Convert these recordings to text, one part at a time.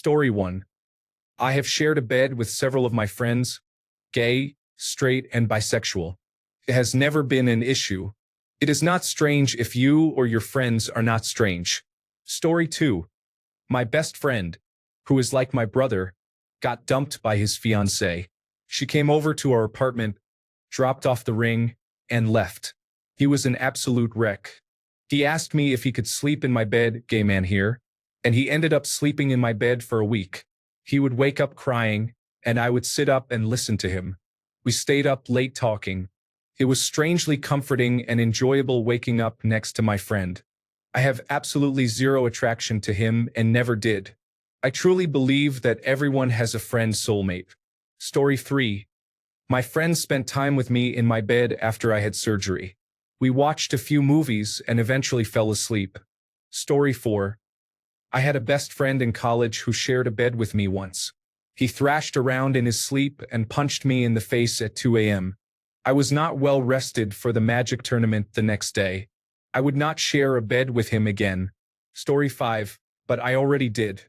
Story 1. I have shared a bed with several of my friends, gay, straight, and bisexual. It has never been an issue. It is not strange if you or your friends are not strange. Story 2. My best friend, who is like my brother, got dumped by his fiancée. She came over to our apartment, dropped off the ring, and left. He was an absolute wreck. He asked me if he could sleep in my bed, gay man here, and he ended up sleeping in my bed for a week. He would wake up crying, and I would sit up and listen to him. We stayed up late talking. It was strangely comforting and enjoyable waking up next to my friend. I have absolutely zero attraction to him and never did. I truly believe that everyone has a friend soulmate. Story 3. My friend spent time with me in my bed after I had surgery. We watched a few movies and eventually fell asleep. Story 4. I had a best friend in college who shared a bed with me once. He thrashed around in his sleep and punched me in the face at 2 a.m. I was not well rested for the Magic tournament the next day. I would not share a bed with him again. Story 5. But I already did.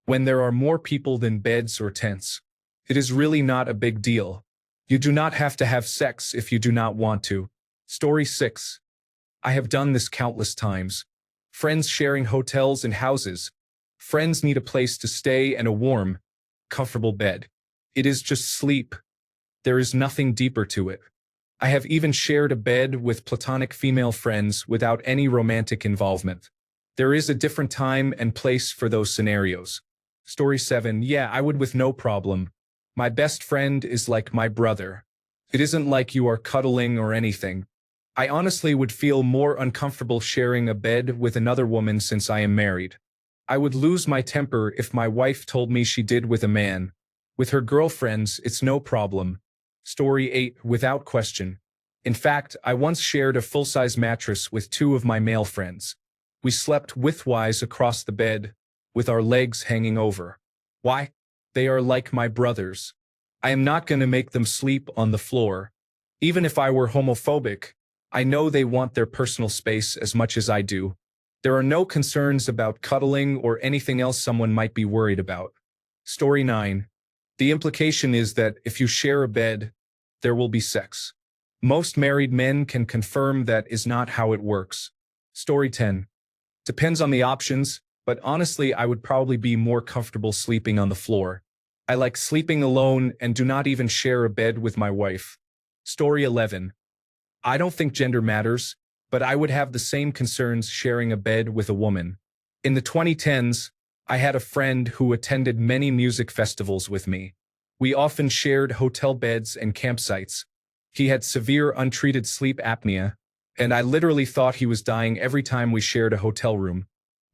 When there are more people than beds or tents, it is really not a big deal. You do not have to have sex if you do not want to. Story 6. I have done this countless times. Friends sharing hotels and houses. Friends need a place to stay and a warm, comfortable bed. It is just sleep. There is nothing deeper to it. I have even shared a bed with platonic female friends without any romantic involvement. There is a different time and place for those scenarios. Story 7. Yeah, I would with no problem. My best friend is like my brother. It isn't like you are cuddling or anything. I honestly would feel more uncomfortable sharing a bed with another woman since I am married. I would lose my temper if my wife told me she did with a man. With her girlfriends, it's no problem. Story 8. Without question. In fact, I once shared a full-size mattress with two of my male friends. We slept widthwise across the bed, with our legs hanging over. Why? They are like my brothers. I am not going to make them sleep on the floor. Even if I were homophobic, I know they want their personal space as much as I do. There are no concerns about cuddling or anything else someone might be worried about. Story 9. The implication is that if you share a bed, there will be sex. Most married men can confirm that is not how it works. Story 10. Depends on the options, but honestly I would probably be more comfortable sleeping on the floor. I like sleeping alone and do not even share a bed with my wife. Story 11. I don't think gender matters, but I would have the same concerns sharing a bed with a woman. In the 2010s, I had a friend who attended many music festivals with me. We often shared hotel beds and campsites. He had severe untreated sleep apnea, and I literally thought he was dying every time we shared a hotel room.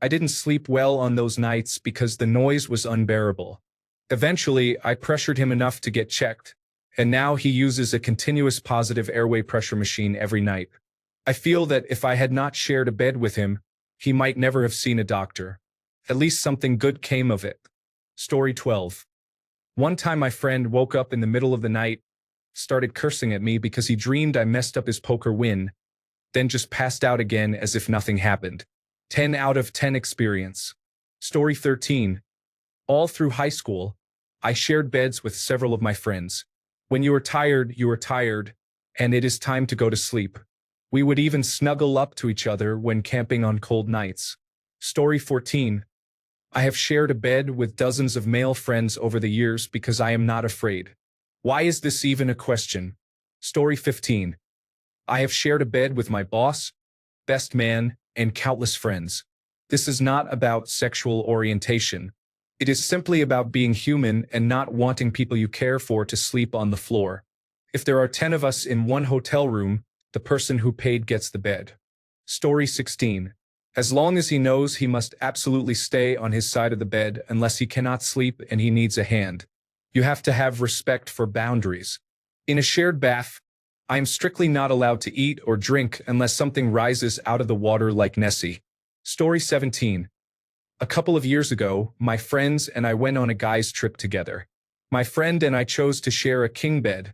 I didn't sleep well on those nights because the noise was unbearable. Eventually, I pressured him enough to get checked, and now he uses a continuous positive airway pressure machine every night. I feel that if I had not shared a bed with him, he might never have seen a doctor. At least something good came of it. Story 12. One time my friend woke up in the middle of the night, started cursing at me because he dreamed I messed up his poker win, then just passed out again as if nothing happened. 10 out of 10 experience. Story 13. All through high school, I shared beds with several of my friends. When you are tired, and it is time to go to sleep. We would even snuggle up to each other when camping on cold nights. Story 14. I have shared a bed with dozens of male friends over the years because I am not afraid. Why is this even a question? Story 15. I have shared a bed with my boss, best man, and countless friends. This is not about sexual orientation. It is simply about being human and not wanting people you care for to sleep on the floor. If there are 10 of us in one hotel room, the person who paid gets the bed. Story 16. As long as he knows he must absolutely stay on his side of the bed unless he cannot sleep and he needs a hand. You have to have respect for boundaries. In a shared bath, I am strictly not allowed to eat or drink unless something rises out of the water like Nessie. Story 17. A couple of years ago, my friends and I went on a guy's trip together. My friend and I chose to share a king bed,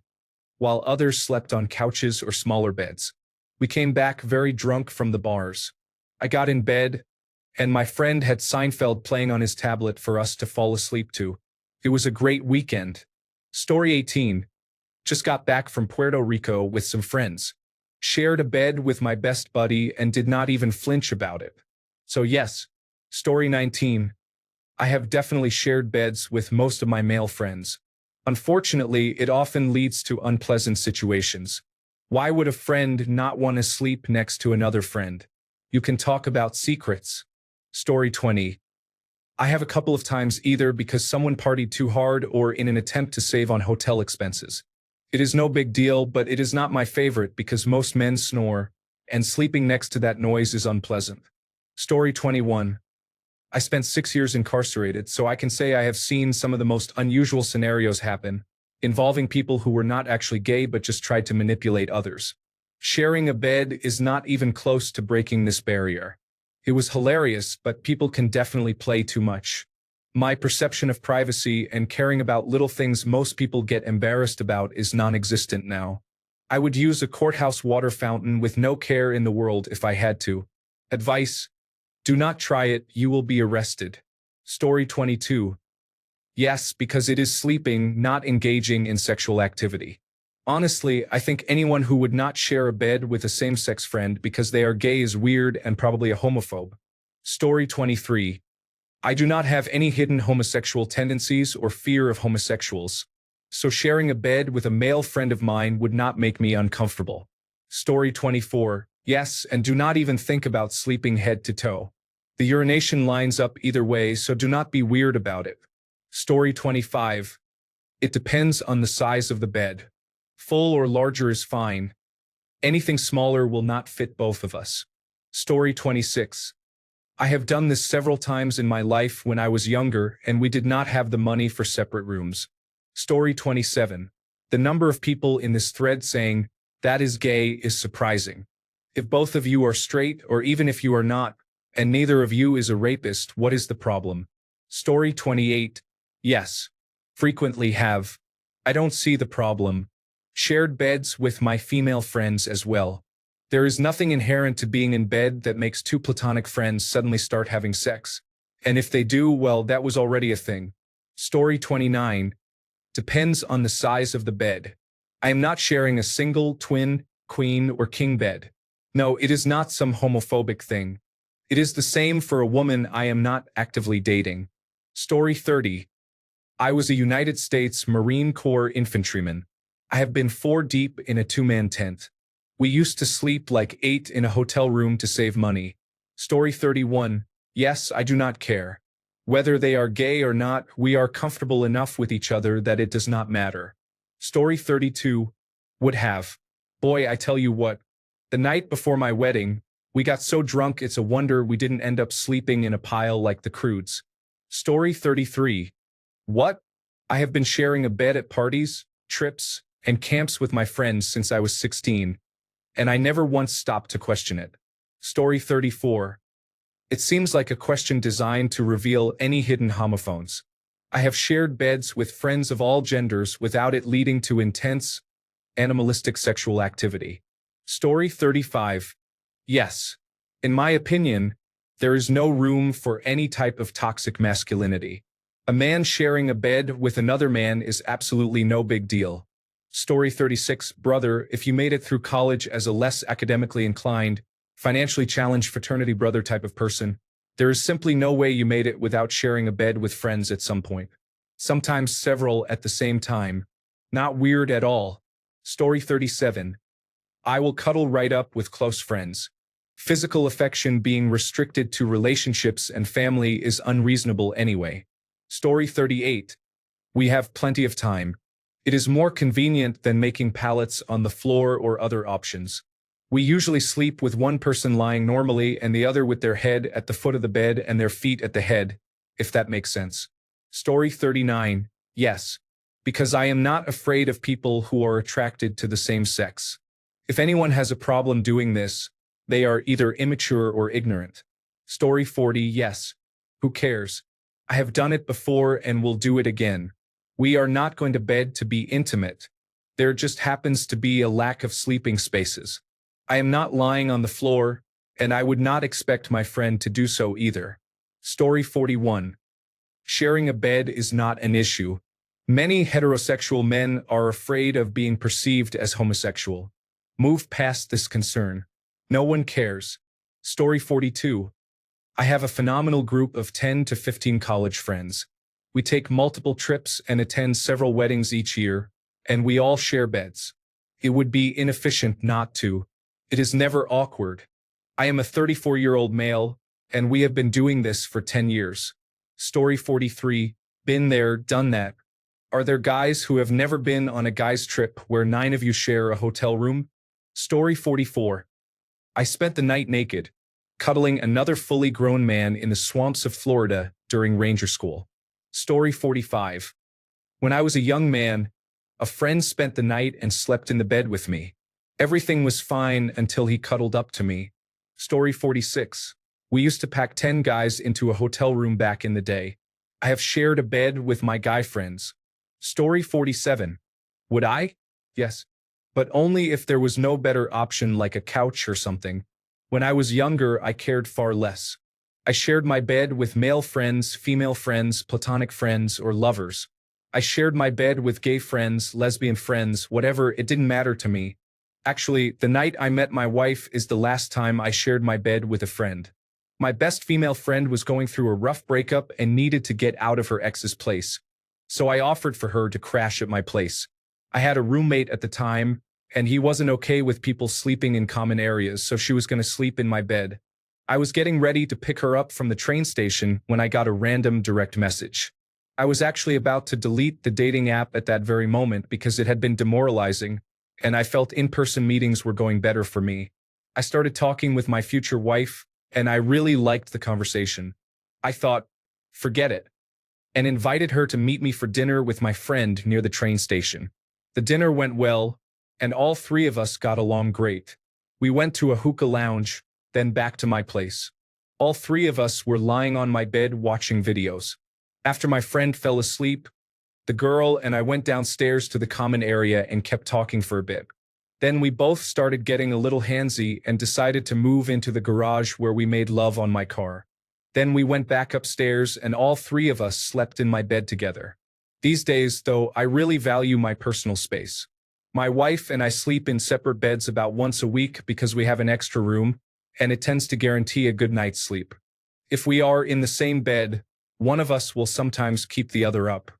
while others slept on couches or smaller beds. We came back very drunk from the bars. I got in bed, and my friend had Seinfeld playing on his tablet for us to fall asleep to. It was a great weekend. Story 18. Just got back from Puerto Rico with some friends. Shared a bed with my best buddy and did not even flinch about it. So yes, story 19. I have definitely shared beds with most of my male friends. Unfortunately, it often leads to unpleasant situations. Why would a friend not want to sleep next to another friend? You can talk about secrets. Story 20. I have a couple of times either because someone partied too hard or in an attempt to save on hotel expenses. It is no big deal, but it is not my favorite because most men snore, and sleeping next to that noise is unpleasant. Story 21. I spent 6 years incarcerated, so I can say I have seen some of the most unusual scenarios happen, involving people who were not actually gay but just tried to manipulate others. Sharing a bed is not even close to breaking this barrier. It was hilarious, but people can definitely play too much. My perception of privacy and caring about little things most people get embarrassed about is non-existent now. I would use a courthouse water fountain with no care in the world if I had to. Advice: do not try it, you will be arrested. Story 22. Yes, because it is sleeping, not engaging in sexual activity. Honestly, I think anyone who would not share a bed with a same-sex friend because they are gay is weird and probably a homophobe. Story 23. I do not have any hidden homosexual tendencies or fear of homosexuals, so sharing a bed with a male friend of mine would not make me uncomfortable. Story 24. Yes, and do not even think about sleeping head to toe. The urination lines up either way, so do not be weird about it. Story 25. It depends on the size of the bed. Full or larger is fine. Anything smaller will not fit both of us. Story 26. I have done this several times in my life when I was younger and we did not have the money for separate rooms. Story 27. The number of people in this thread saying, "that is gay," is surprising. If both of you are straight, or even if you are not, and neither of you is a rapist, what is the problem? Story 28. Yes. Frequently have. I don't see the problem. Shared beds with my female friends as well. There is nothing inherent to being in bed that makes two platonic friends suddenly start having sex. And if they do, well, that was already a thing. Story 29. Depends on the size of the bed. I am not sharing a single, twin, queen, or king bed. No, it is not some homophobic thing. It is the same for a woman I am not actively dating. Story 30. I was a United States Marine Corps infantryman. I have been 4 deep in a 2-man tent. We used to sleep like 8 in a hotel room to save money. Story 31. Yes, I do not care. Whether they are gay or not, we are comfortable enough with each other that it does not matter. Story 32. Would have. Boy, I tell you what. The night before my wedding, we got so drunk it's a wonder we didn't end up sleeping in a pile like the Crudes. Story 33. What? I have been sharing a bed at parties, trips, and camps with my friends since I was 16, and I never once stopped to question it. Story 34. It seems like a question designed to reveal any hidden homophones. I have shared beds with friends of all genders without it leading to intense, animalistic sexual activity. Story 35. Yes. In my opinion, there is no room for any type of toxic masculinity. A man sharing a bed with another man is absolutely no big deal. Story 36. Brother, if you made it through college as a less academically inclined, financially challenged fraternity brother type of person, there is simply no way you made it without sharing a bed with friends at some point. Sometimes several at the same time. Not weird at all. Story 37. I will cuddle right up with close friends. Physical affection being restricted to relationships and family is unreasonable anyway. Story 38. We have plenty of time. It is more convenient than making pallets on the floor or other options. We usually sleep with one person lying normally and the other with their head at the foot of the bed and their feet at the head, if that makes sense. Story 39. Yes. Because I am not afraid of people who are attracted to the same sex. If anyone has a problem doing this, they are either immature or ignorant. Story 40. Yes. Who cares? I have done it before and will do it again. We are not going to bed to be intimate. There just happens to be a lack of sleeping spaces. I am not lying on the floor, and I would not expect my friend to do so either. Story 41. Sharing a bed is not an issue. Many heterosexual men are afraid of being perceived as homosexual. Move past this concern. No one cares. Story 42. I have a phenomenal group of 10 to 15 college friends. We take multiple trips and attend several weddings each year, and we all share beds. It would be inefficient not to. It is never awkward. I am a 34-year-old male, and we have been doing this for 10 years. Story 43. Been there, done that. Are there guys who have never been on a guy's trip where 9 of you share a hotel room? Story 44. I spent the night naked, cuddling another fully grown man in the swamps of Florida during Ranger School. Story 45. When I was a young man, a friend spent the night and slept in the bed with me. Everything was fine until he cuddled up to me. Story 46. We used to pack 10 guys into a hotel room back in the day. I have shared a bed with my guy friends. Story 47. Would I? Yes. But only if there was no better option like a couch or something. When I was younger, I cared far less. I shared my bed with male friends, female friends, platonic friends, or lovers. I shared my bed with gay friends, lesbian friends, whatever, it didn't matter to me. Actually, the night I met my wife is the last time I shared my bed with a friend. My best female friend was going through a rough breakup and needed to get out of her ex's place. So I offered for her to crash at my place. I had a roommate at the time, and he wasn't okay with people sleeping in common areas, so she was going to sleep in my bed. I was getting ready to pick her up from the train station when I got a random direct message. I was actually about to delete the dating app at that very moment because it had been demoralizing, and I felt in-person meetings were going better for me. I started talking with my future wife, and I really liked the conversation. I thought, forget it, and invited her to meet me for dinner with my friend near the train station. The dinner went well, and all 3 of us got along great. We went to a hookah lounge, then back to my place. All 3 of us were lying on my bed watching videos. After my friend fell asleep, the girl and I went downstairs to the common area and kept talking for a bit. Then we both started getting a little handsy and decided to move into the garage where we made love on my car. Then we went back upstairs and all 3 of us slept in my bed together. These days, though, I really value my personal space. My wife and I sleep in separate beds about once a week because we have an extra room, and it tends to guarantee a good night's sleep. If we are in the same bed, one of us will sometimes keep the other up.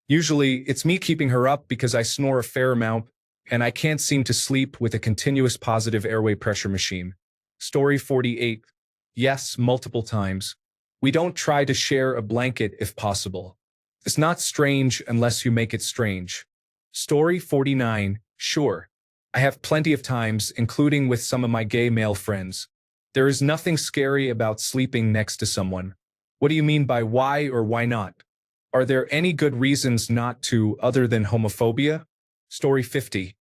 Usually, it's me keeping her up because I snore a fair amount, and I can't seem to sleep with a continuous positive airway pressure machine. Story 48. Yes, multiple times. We don't try to share a blanket if possible. It's not strange unless you make it strange. Story 49. Sure. I have plenty of times, including with some of my gay male friends. There is nothing scary about sleeping next to someone. What do you mean by why or why not? Are there any good reasons not to other than homophobia? Story 50.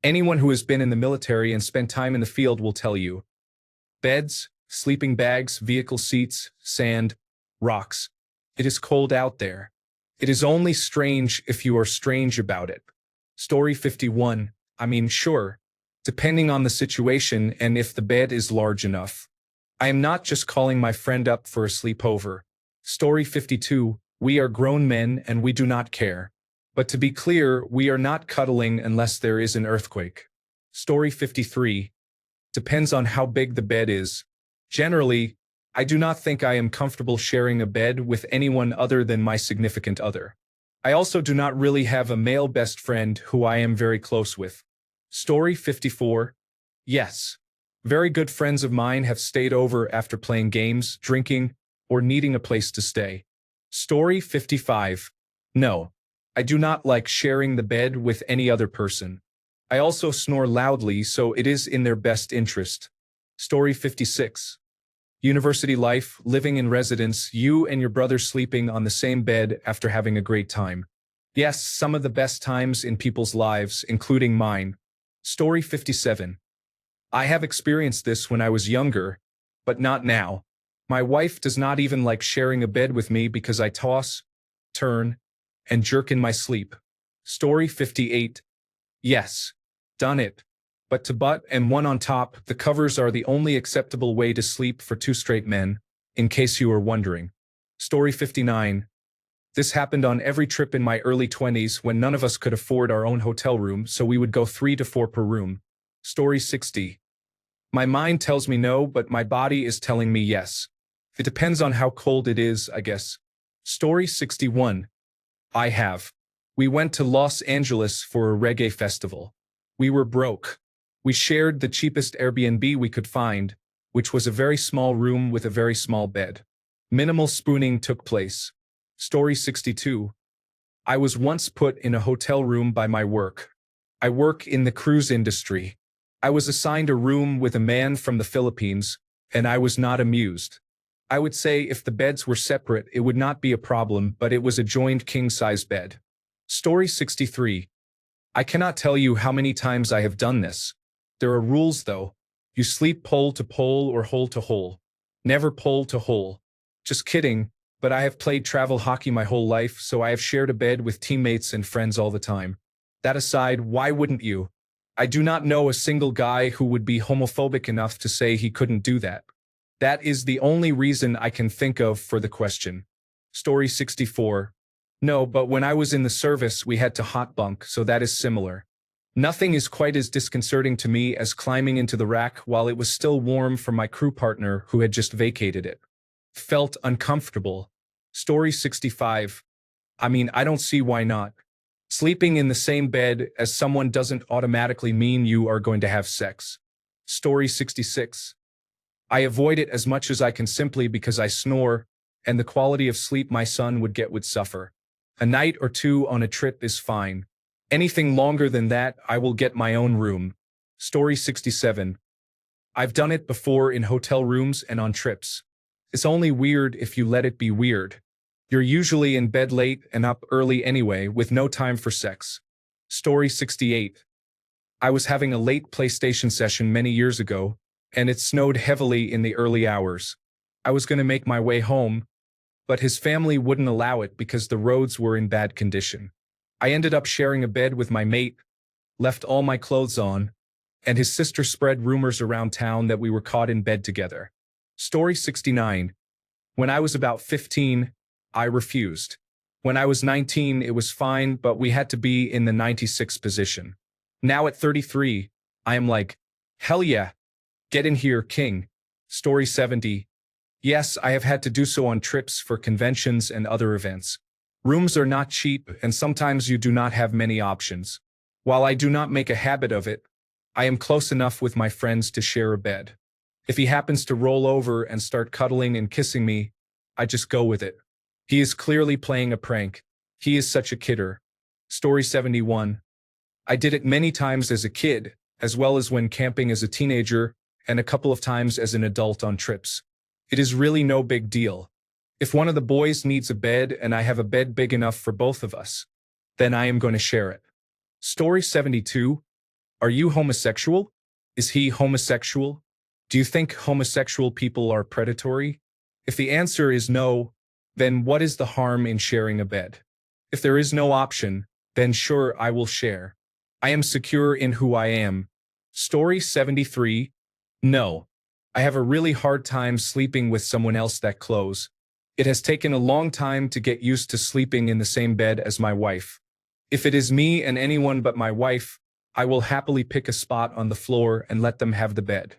Anyone who has been in the military and spent time in the field will tell you. Beds, sleeping bags, vehicle seats, sand, rocks. It is cold out there. It is only strange if you are strange about it. Story 51. I mean, sure, depending on the situation and if the bed is large enough. I am not just calling my friend up for a sleepover. Story 52. We are grown men and we do not care. But to be clear, we are not cuddling unless there is an earthquake. Story 53. Depends on how big the bed is. Generally, I do not think I am comfortable sharing a bed with anyone other than my significant other. I also do not really have a male best friend who I am very close with. Story 54. Yes. Very good friends of mine have stayed over after playing games, drinking, or needing a place to stay. Story 55. No. I do not like sharing the bed with any other person. I also snore loudly, so it is in their best interest. Story 56. University life, living in residence, you and your brother sleeping on the same bed after having a great time. Yes, some of the best times in people's lives, including mine. Story 57. I have experienced this when I was younger, but not now. My wife does not even like sharing a bed with me because I toss, turn, and jerk in my sleep. Story 58. Yes. Done it. But to butt and one on top, the covers are the only acceptable way to sleep for two straight men, in case you are wondering. Story 59. This happened on every trip in my early 20s when none of us could afford our own hotel room, so we would go 3 to 4 per room. Story 60. My mind tells me no, but my body is telling me yes. It depends on how cold it is, I guess. Story 61. I have. We went to Los Angeles for a reggae festival. We were broke. We shared the cheapest Airbnb we could find, which was a very small room with a very small bed. Minimal spooning took place. Story 62. I was once put in a hotel room by my work. I work in the cruise industry. I was assigned a room with a man from the Philippines, and I was not amused. I would say if the beds were separate, it would not be a problem, but it was a joined king-size bed. Story 63. I cannot tell you how many times I have done this. There are rules, though. You sleep pole to pole or hole to hole. Never pole to hole. Just kidding, but I have played travel hockey my whole life, so I have shared a bed with teammates and friends all the time. That aside, why wouldn't you? I do not know a single guy who would be homophobic enough to say he couldn't do that. That is the only reason I can think of for the question. Story 64. No, but when I was in the service, we had to hot bunk, so that is similar. Nothing is quite as disconcerting to me as climbing into the rack while it was still warm for my crew partner who had just vacated it. Felt uncomfortable. Story 65. I don't see why not. Sleeping in the same bed as someone doesn't automatically mean you are going to have sex. Story 66. I avoid it as much as I can simply because I snore, and the quality of sleep my son would get would suffer. A night or two on a trip is fine. Anything longer than that, I will get my own room. Story 67. I've done it before in hotel rooms and on trips. It's only weird if you let it be weird. You're usually in bed late and up early anyway, with no time for sex. Story 68. I was having a late PlayStation session many years ago, and it snowed heavily in the early hours. I was going to make my way home, but his family wouldn't allow it because the roads were in bad condition. I ended up sharing a bed with my mate, left all my clothes on, and his sister spread rumors around town that we were caught in bed together. Story 69. When I was about 15, I refused. When I was 19, it was fine, but we had to be in the 96th position. Now at 33, I am like, hell yeah, get in here, king. Story 70. Yes, I have had to do so on trips for conventions and other events. Rooms are not cheap, and sometimes you do not have many options. While I do not make a habit of it, I am close enough with my friends to share a bed. If he happens to roll over and start cuddling and kissing me, I just go with it. He is clearly playing a prank. He is such a kidder. Story 71. I did it many times as a kid, as well as when camping as a teenager, and a couple of times as an adult on trips. It is really no big deal. If one of the boys needs a bed and I have a bed big enough for both of us, then I am going to share it. Story 72. Are you homosexual? Is he homosexual? Do you think homosexual people are predatory? If the answer is no, then what is the harm in sharing a bed? If there is no option, then sure, I will share. I am secure in who I am. Story 73. No. I have a really hard time sleeping with someone else that close. It has taken a long time to get used to sleeping in the same bed as my wife. If it is me and anyone but my wife, I will happily pick a spot on the floor and let them have the bed.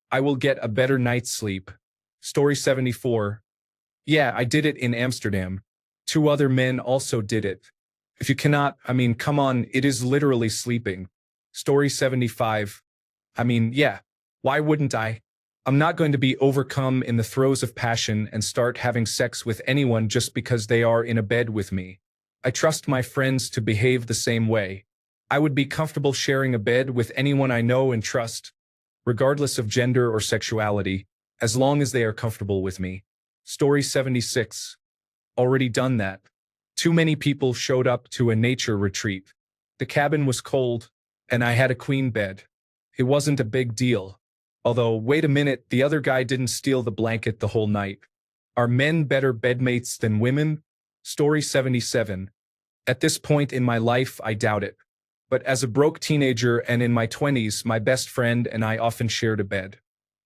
I will get a better night's sleep. Story 74. Yeah, I did it in Amsterdam. 2 other men also did it. If you cannot, come on, it is literally sleeping. Story 75. Yeah, why wouldn't I? I'm not going to be overcome in the throes of passion and start having sex with anyone just because they are in a bed with me. I trust my friends to behave the same way. I would be comfortable sharing a bed with anyone I know and trust, regardless of gender or sexuality, as long as they are comfortable with me. Story 76. Already done that. Too many people showed up to a nature retreat. The cabin was cold, and I had a queen bed. It wasn't a big deal. Although, wait a minute, the other guy didn't steal the blanket the whole night. Are men better bedmates than women? Story 77. At this point in my life, I doubt it. But as a broke teenager and in my 20s, my best friend and I often shared a bed.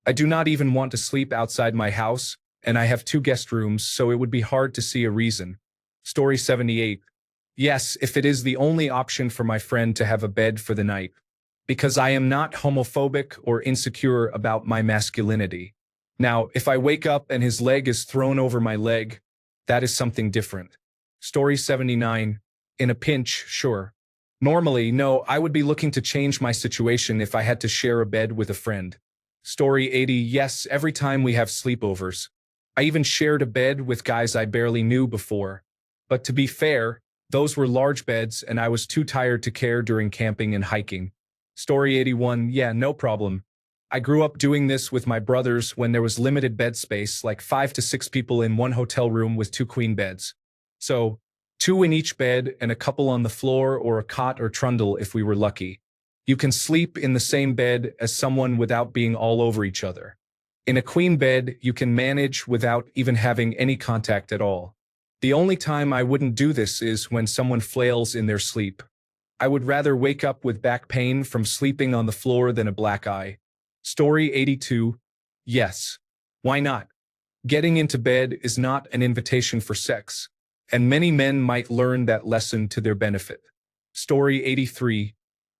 I do not even want to sleep outside my house, and I have 2 guest rooms, so it would be hard to see a reason. Story 78. Yes, if it is the only option for my friend to have a bed for the night. Because I am not homophobic or insecure about my masculinity. Now, if I wake up and his leg is thrown over my leg, that is something different. Story 79. In a pinch, sure. Normally, no, I would be looking to change my situation if I had to share a bed with a friend. Story 80. Yes, every time we have sleepovers. I even shared a bed with guys I barely knew before. But to be fair, those were large beds and I was too tired to care during camping and hiking. Story 81. Yeah, no problem. I grew up doing this with my brothers when there was limited bed space, like 5 to 6 people in one hotel room with 2 queen beds. So, 2 in each bed and a couple on the floor or a cot or trundle if we were lucky. You can sleep in the same bed as someone without being all over each other. In a queen bed, you can manage without even having any contact at all. The only time I wouldn't do this is when someone flails in their sleep. I would rather wake up with back pain from sleeping on the floor than a black eye. Story 82. Yes. Why not? Getting into bed is not an invitation for sex, and many men might learn that lesson to their benefit. Story 83.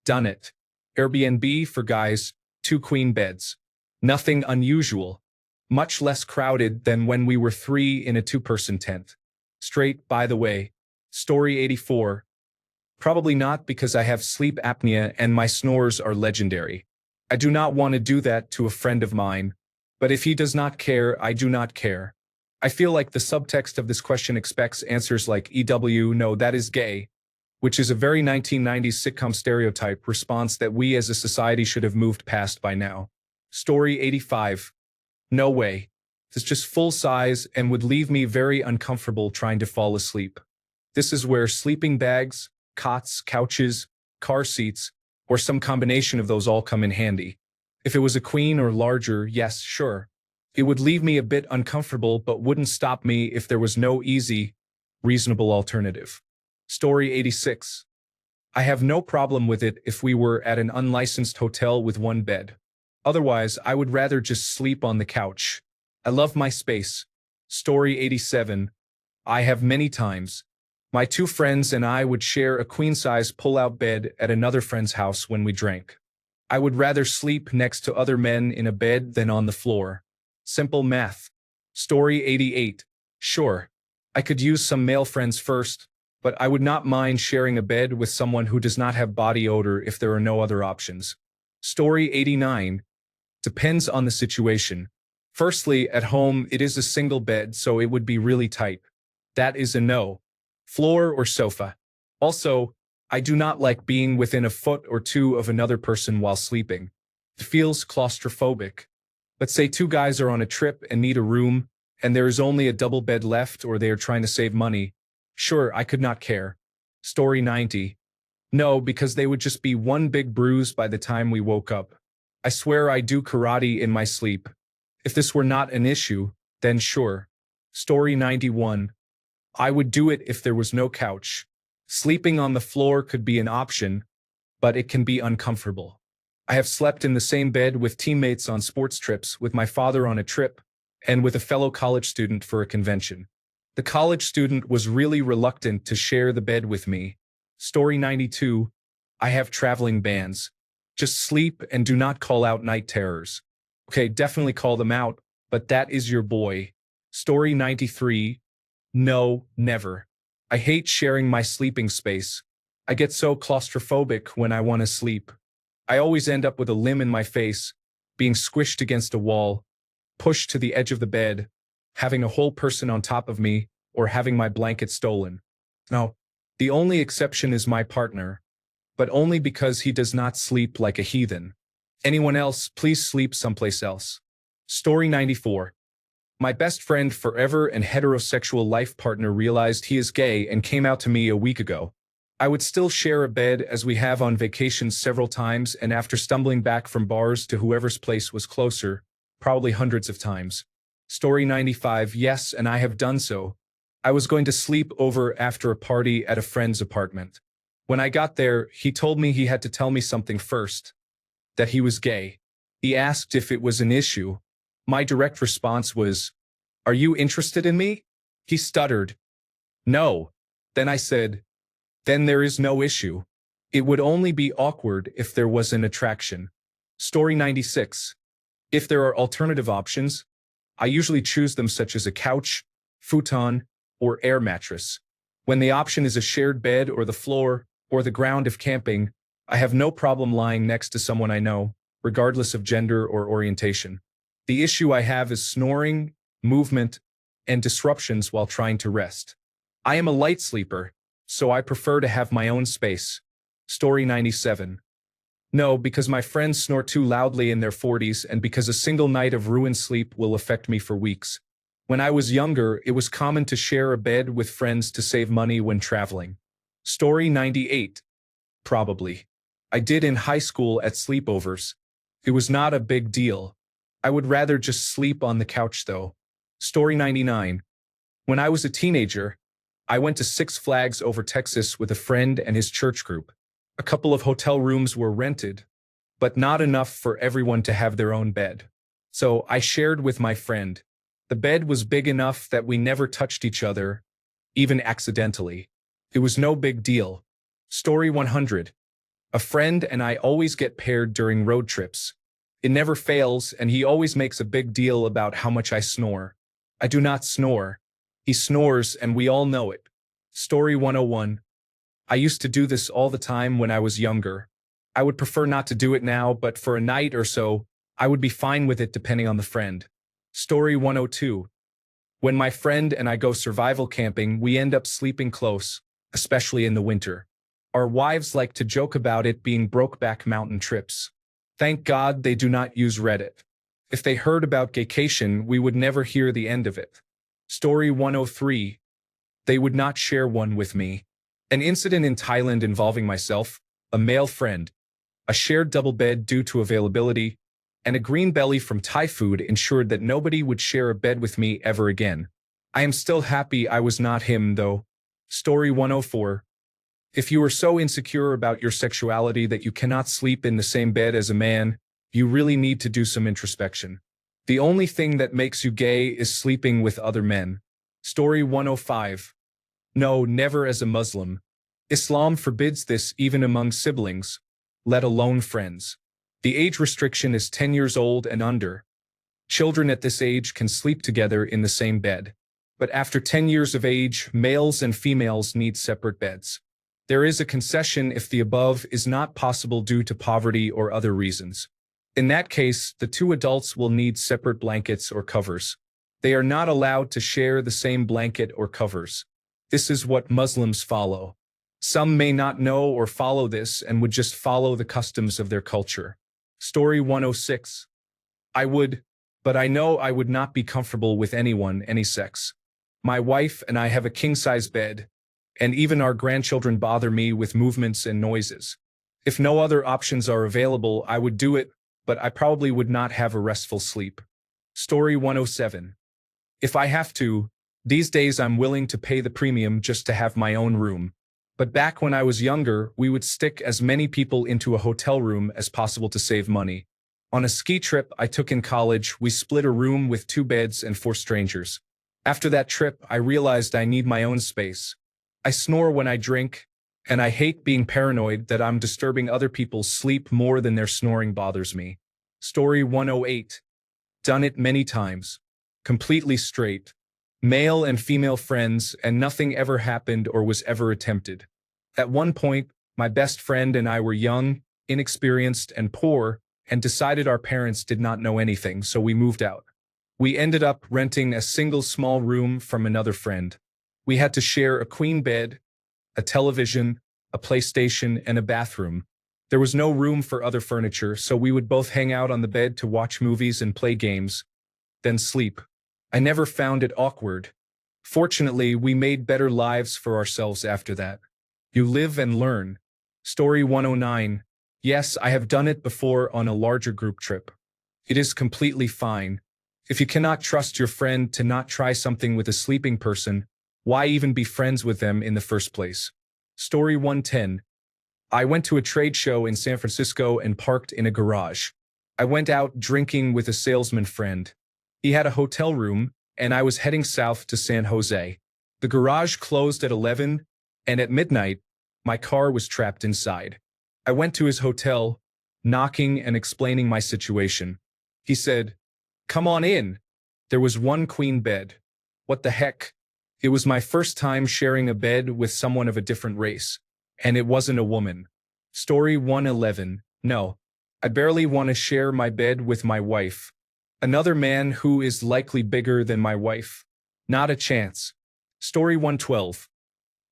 Done it. Airbnb for guys, 2 queen beds. Nothing unusual. Much less crowded than when we were 3 in a 2-person tent. Straight, by the way. Story 84. Probably not because I have sleep apnea and my snores are legendary. I do not want to do that to a friend of mine, but if he does not care, I do not care. I feel like the subtext of this question expects answers like EW, no, that is gay, which is a very 1990s sitcom stereotype response that we as a society should have moved past by now. Story 85. No way. It's just full size and would leave me very uncomfortable trying to fall asleep. This is where sleeping bags, cots, couches, car seats, or some combination of those all come in handy. If it was a queen or larger, yes, sure. It would leave me a bit uncomfortable but wouldn't stop me if there was no easy, reasonable alternative. Story 86. I have no problem with it if we were at an unlicensed hotel with 1 bed. Otherwise, I would rather just sleep on the couch. I love my space. Story 87. I have many times. My 2 friends and I would share a queen-size pull-out bed at another friend's house when we drank. I would rather sleep next to other men in a bed than on the floor. Simple math. Story 88. Sure. I could use some male friends first, but I would not mind sharing a bed with someone who does not have body odor if there are no other options. Story 89. Depends on the situation. Firstly, at home, it is a single bed, so it would be really tight. That is a no. Floor or sofa. Also, I do not like being within a foot or 2 of another person while sleeping. It feels claustrophobic. Let's say 2 guys are on a trip and need a room, and there is only a double bed left or they are trying to save money. Sure, I could not care. Story 90. No, because they would just be one big bruise by the time we woke up. I swear I do karate in my sleep. If this were not an issue, then sure. Story 91. I would do it if there was no couch. Sleeping on the floor could be an option, but it can be uncomfortable. I have slept in the same bed with teammates on sports trips, with my father on a trip, and with a fellow college student for a convention. The college student was really reluctant to share the bed with me. Story 92. I have traveling bans. Just sleep and do not call out night terrors. Okay, definitely call them out, but that is your boy. Story 93. No, never. I hate sharing my sleeping space. I get so claustrophobic when I want to sleep. I always end up with a limb in my face, being squished against a wall, pushed to the edge of the bed, having a whole person on top of me, or having my blanket stolen. Now, the only exception is my partner, but only because he does not sleep like a heathen. Anyone else, please sleep someplace else. Story 94. My best friend forever and heterosexual life partner realized he is gay and came out to me a week ago. I would still share a bed as we have on vacations several times, and after stumbling back from bars to whoever's place was closer, probably hundreds of times. Story 95. Yes, and I have done so. I was going to sleep over after a party at a friend's apartment. When I got there, he told me he had to tell me something first, that he was gay. He asked if it was an issue. My direct response was, "Are you interested in me?" He stuttered, "No." Then I said, "Then there is no issue. It would only be awkward if there was an attraction." Story 96. If there are alternative options, I usually choose them such as a couch, futon, or air mattress. When the option is a shared bed or the floor, or the ground if camping, I have no problem lying next to someone I know, regardless of gender or orientation. The issue I have is snoring, movement, and disruptions while trying to rest. I am a light sleeper, so I prefer to have my own space. Story 97. No, because my friends snore too loudly in their 40s and because a single night of ruined sleep will affect me for weeks. When I was younger, it was common to share a bed with friends to save money when traveling. Story 98. Probably. I did in high school at sleepovers. It was not a big deal. I would rather just sleep on the couch though. Story 99. When I was a teenager, I went to Six Flags over Texas with a friend and his church group. A couple of hotel rooms were rented, but not enough for everyone to have their own bed. So I shared with my friend. The bed was big enough that we never touched each other, even accidentally. It was no big deal. Story 100. A friend and I always get paired during road trips. It never fails, and he always makes a big deal about how much I snore. I do not snore. He snores, and we all know it. Story 101. I used to do this all the time when I was younger. I would prefer not to do it now, but for a night or so, I would be fine with it depending on the friend. Story 102. When my friend and I go survival camping, we end up sleeping close, especially in the winter. Our wives like to joke about it being Brokeback Mountain trips. Thank God they do not use Reddit. If they heard about gaycation, we would never hear the end of it. Story 103. They would not share one with me. An incident in Thailand involving myself, a male friend, a shared double bed due to availability, and a green belly from Thai food ensured that nobody would share a bed with me ever again. I am still happy I was not him, though. Story 104. If you are so insecure about your sexuality that you cannot sleep in the same bed as a man, you really need to do some introspection. The only thing that makes you gay is sleeping with other men. Story 105. No, never as a Muslim. Islam forbids this even among siblings, let alone friends. The age restriction is 10 years old and under. Children at this age can sleep together in the same bed. But after 10 years of age, males and females need separate beds. There is a concession if the above is not possible due to poverty or other reasons. In that case, the two adults will need separate blankets or covers. They are not allowed to share the same blanket or covers. This is what Muslims follow. Some may not know or follow this and would just follow the customs of their culture. Story 106. I would, but I know I would not be comfortable with anyone, any sex. My wife and I have a king-size bed, and even our grandchildren bother me with movements and noises. If no other options are available, I would do it, but I probably would not have a restful sleep. Story 107. If I have to, these days I'm willing to pay the premium just to have my own room. But back when I was younger, we would stick as many people into a hotel room as possible to save money. On a ski trip I took in college, we split a room with 2 beds and 4 strangers. After that trip, I realized I need my own space. I snore when I drink, and I hate being paranoid that I'm disturbing other people's sleep more than their snoring bothers me. Story 108. Done it many times. Completely straight. Male and female friends, and nothing ever happened or was ever attempted. At one point, my best friend and I were young, inexperienced, and poor, and decided our parents did not know anything, so we moved out. We ended up renting a single small room from another friend. We had to share a queen bed, a television, a PlayStation, and a bathroom. There was no room for other furniture, so we would both hang out on the bed to watch movies and play games, then sleep. I never found it awkward. Fortunately, we made better lives for ourselves after that. You live and learn. Story 109. Yes, I have done it before on a larger group trip. It is completely fine. If you cannot trust your friend to not try something with a sleeping person, why even be friends with them in the first place? Story 110. I went to a trade show in San Francisco and parked in a garage. I went out drinking with a salesman friend. He had a hotel room, and I was heading south to San Jose. The garage closed at 11, and at midnight, my car was trapped inside. I went to his hotel, knocking and explaining my situation. He said, "Come on in." There was one queen bed. What the heck? It was my first time sharing a bed with someone of a different race, and it wasn't a woman. Story 111. No, I barely want to share my bed with my wife. Another man who is likely bigger than my wife. Not a chance. Story 112.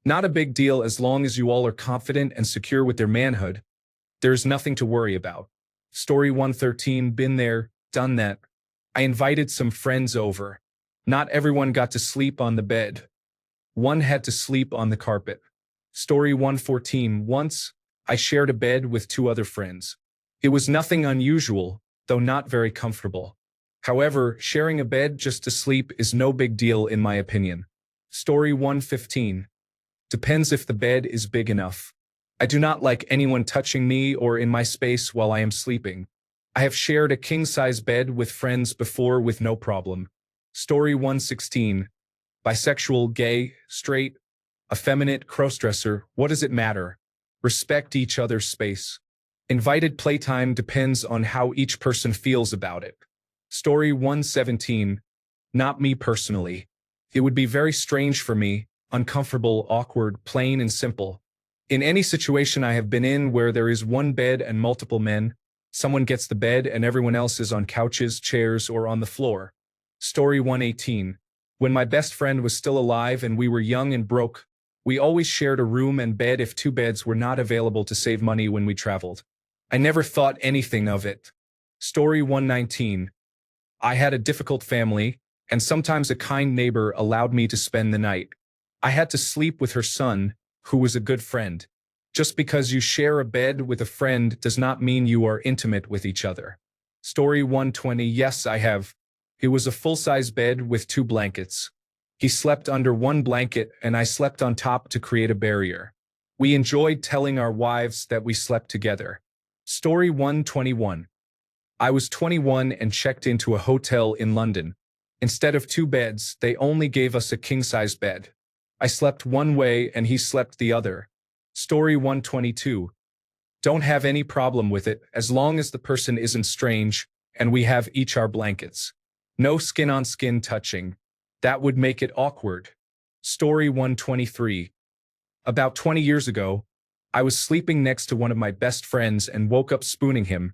Not a big deal as long as you all are confident and secure with their manhood. There's nothing to worry about. Story 113. Been there, done that. I invited some friends over. Not everyone got to sleep on the bed. One had to sleep on the carpet. Story 114. Once, I shared a bed with two other friends. It was nothing unusual, though not very comfortable. However, sharing a bed just to sleep is no big deal in my opinion. Story 115. Depends if the bed is big enough. I do not like anyone touching me or in my space while I am sleeping. I have shared a king-size bed with friends before with no problem. Story 116. Bisexual, gay, straight, effeminate, crossdresser, what does it matter? Respect each other's space. Invited playtime depends on how each person feels about it. Story 117. Not me personally. It would be very strange for me, uncomfortable, awkward, plain and simple. In any situation I have been in where there is one bed and multiple men, someone gets the bed and everyone else is on couches, chairs, or on the floor. Story 118. When my best friend was still alive and we were young and broke, we always shared a room and bed if two beds were not available to save money when we traveled. I never thought anything of it. Story 119. I had a difficult family, and sometimes a kind neighbor allowed me to spend the night. I had to sleep with her son, who was a good friend. Just because you share a bed with a friend does not mean you are intimate with each other. Story 120. Yes, I have. It was a full-size bed with two blankets. He slept under one blanket and I slept on top to create a barrier. We enjoyed telling our wives that we slept together. Story 121. I was 21 and checked into a hotel in London. Instead of two beds, they only gave us a king-size bed. I slept one way and he slept the other. Story 122. Don't have any problem with it as long as the person isn't strange and we have each our blankets. No skin-on-skin touching. That would make it awkward. Story 123. About 20 years ago, I was sleeping next to one of my best friends and woke up spooning him,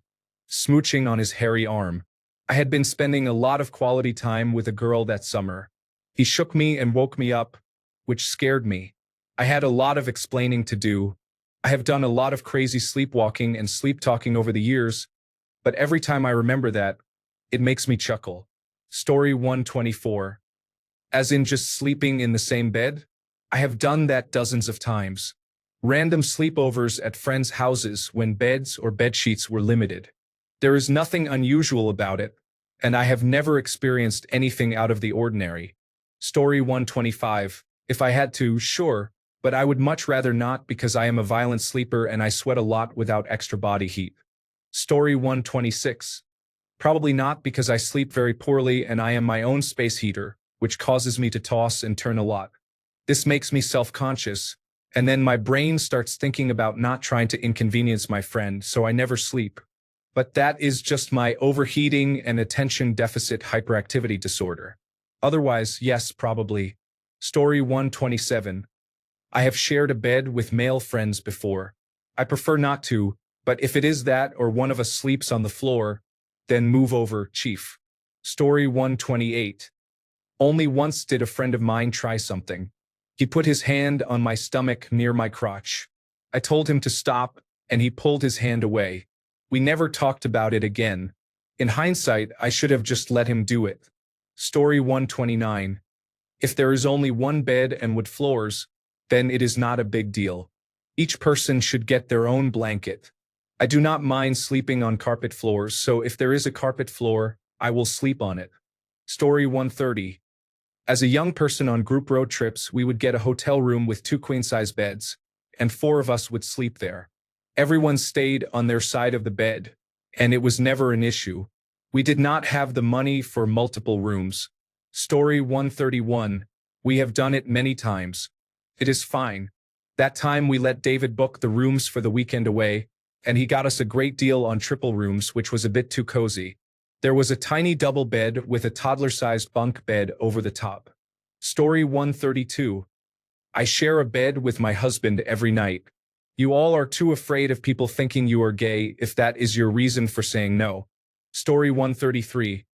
smooching on his hairy arm. I had been spending a lot of quality time with a girl that summer. He shook me and woke me up, which scared me. I had a lot of explaining to do. I have done a lot of crazy sleepwalking and sleep talking over the years, but every time I remember that, it makes me chuckle. Story 124. As in just sleeping in the same bed? I have done that dozens of times. Random sleepovers at friends' houses when beds or bedsheets were limited. There is nothing unusual about it, and I have never experienced anything out of the ordinary. Story 125. If I had to, sure, but I would much rather not because I am a violent sleeper and I sweat a lot without extra body heat. Story 126. Probably not because I sleep very poorly and I am my own space heater, which causes me to toss and turn a lot. This makes me self-conscious, and then my brain starts thinking about not trying to inconvenience my friend, so I never sleep. But that is just my overheating and attention deficit hyperactivity disorder. Otherwise, yes, probably. Story 127. I have shared a bed with male friends before. I prefer not to, but if it is that or one of us sleeps on the floor, then move over, chief. Story 128. Only once did a friend of mine try something. He put his hand on my stomach near my crotch. I told him to stop, and he pulled his hand away. We never talked about it again. In hindsight, I should have just let him do it. Story 129. If there is only one bed and wood floors, then it is not a big deal. Each person should get their own blanket. I do not mind sleeping on carpet floors, so if there is a carpet floor, I will sleep on it. Story 130. As a young person on group road trips, we would get a hotel room with two queen-size beds, and 4 of us would sleep there. Everyone stayed on their side of the bed, and it was never an issue. We did not have the money for multiple rooms. Story 131. We have done it many times. It is fine. That time we let David book the rooms for the weekend away, and he got us a great deal on triple rooms, which was a bit too cozy. There was a tiny double bed with a toddler-sized bunk bed over the top. Story 132. I share a bed with my husband every night. You all are too afraid of people thinking you are gay if that is your reason for saying no. Story 133.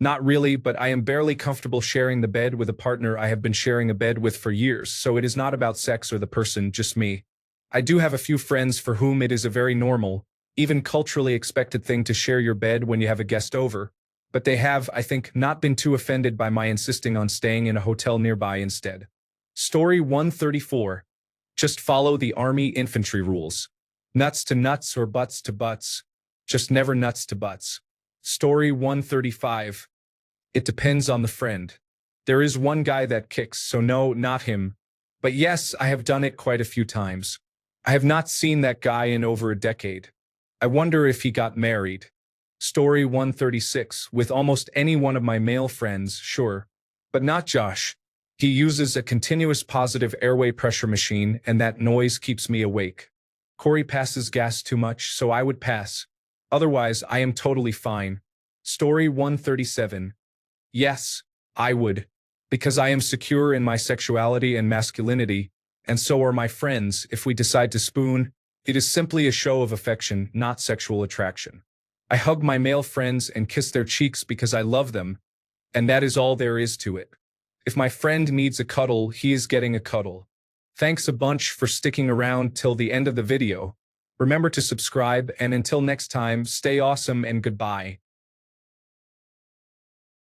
Not really, but I am barely comfortable sharing the bed with a partner I have been sharing a bed with for years, so it is not about sex or the person, just me. I do have a few friends for whom it is a very normal, even culturally expected thing to share your bed when you have a guest over, but they have, I think, not been too offended by my insisting on staying in a hotel nearby instead. Story 134. Just follow the Army infantry rules. Nuts to nuts or butts to butts. Just never nuts to butts. Story 135. It depends on the friend. There is one guy that kicks, so no, not him. But yes, I have done it quite a few times. I have not seen that guy in over a decade. I wonder if he got married. Story 136. With almost any one of my male friends, sure. But not Josh. He uses a continuous positive airway pressure machine, and that noise keeps me awake. Corey passes gas too much, so I would pass. Otherwise, I am totally fine. Story 137. Yes, I would. Because I am secure in my sexuality and masculinity, and so are my friends. If we decide to spoon, it is simply a show of affection, not sexual attraction. I hug my male friends and kiss their cheeks because I love them, and that is all there is to it. If my friend needs a cuddle, he is getting a cuddle. Thanks a bunch for sticking around till the end of the video. Remember to subscribe, and until next time, stay awesome and goodbye.